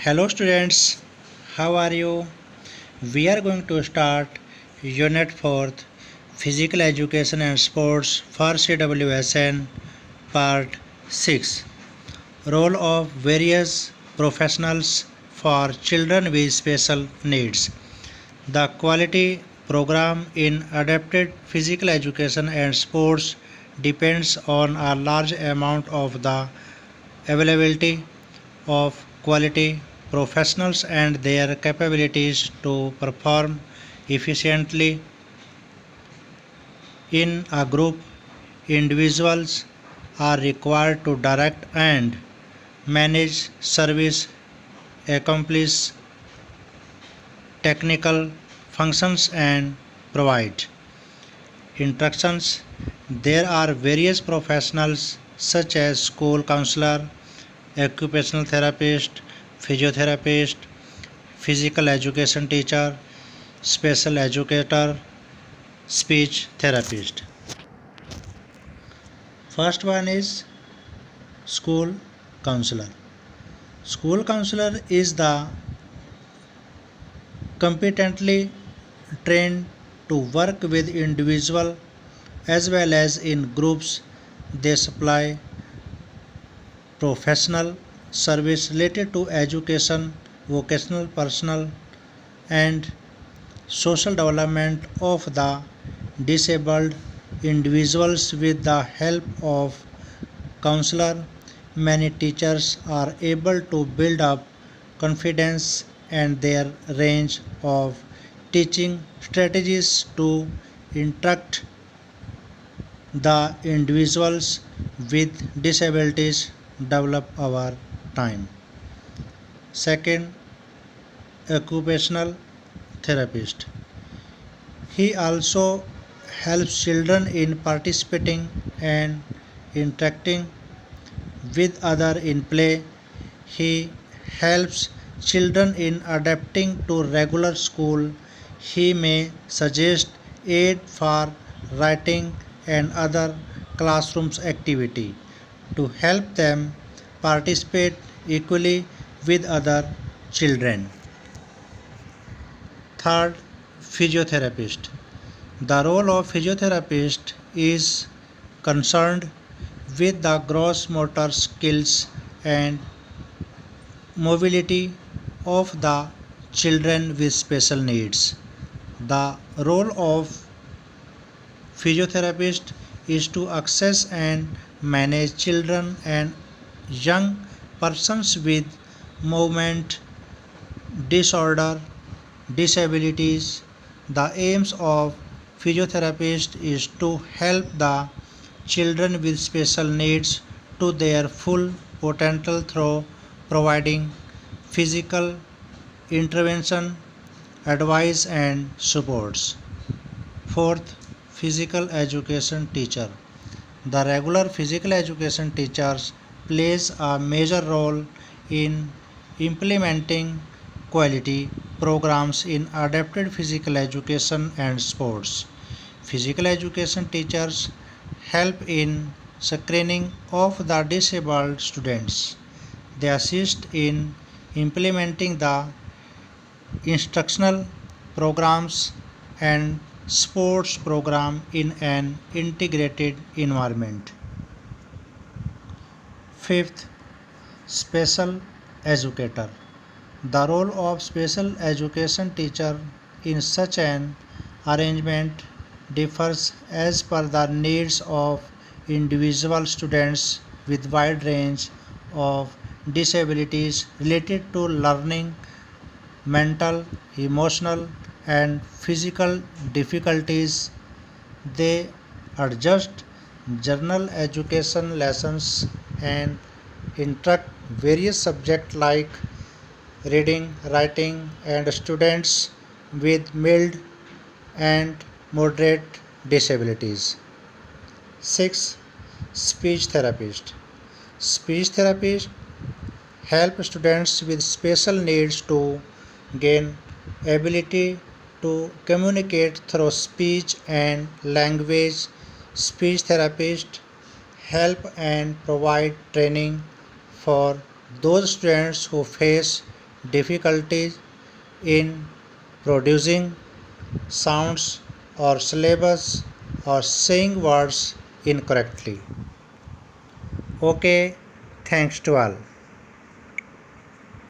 Hello students, how are you? We are going to start Unit 4th Physical Education and Sports for CWSN Part 6. Role of various professionals for children with special needs. The quality program in adapted physical education and sports depends on a large amount of the availability of quality professionals and their capabilities to perform efficiently in a group. Individuals are required to direct and manage service, accomplish technical functions, and provide instructions. There are various professionals such as school counselor, occupational therapist, physiotherapist, physical education teacher, special educator, speech therapist. First one is school counselor. School counselor is the competently trained to work with individual as well as in groups. They supply professional service related to education, vocational, personal, and social development of the disabled individuals. With the help of counselor, many teachers are able to build up confidence and their range of teaching strategies to instruct the individuals with disabilities develop over time. Second, occupational therapist. He also helps children in participating and interacting with others in play. He helps children in adapting to regular school. He may suggest aid for writing and other classrooms activity to help them participate equally with other children. Third, physiotherapist. The role of physiotherapist is concerned with the gross motor skills and mobility of the children with special needs. The role of physiotherapist is to access and manage children and young persons with movement disorder, disabilities. The aims of physiotherapist is to help the children with special needs to their full potential through providing physical intervention, advice and supports. Fourth, physical education teacher. The regular physical education teachers plays a major role in implementing quality programs in adapted physical education and sports. Physical education teachers help in screening of the disabled students. They assist in implementing the instructional programs and sports program in an integrated environment. Fifth, special educator. The role of special education teacher in such an arrangement differs as per the needs of individual students with wide range of disabilities related to learning, mental, emotional, and physical difficulties. They adjust general education lessons and instruct various subjects like reading, writing, and students with mild and moderate disabilities. 6. Speech therapist. Speech therapists help students with special needs to gain ability to communicate through speech and language. Speech therapists help and provide training for those students who face difficulties in producing sounds or syllables or saying words incorrectly. Okay, thanks to all.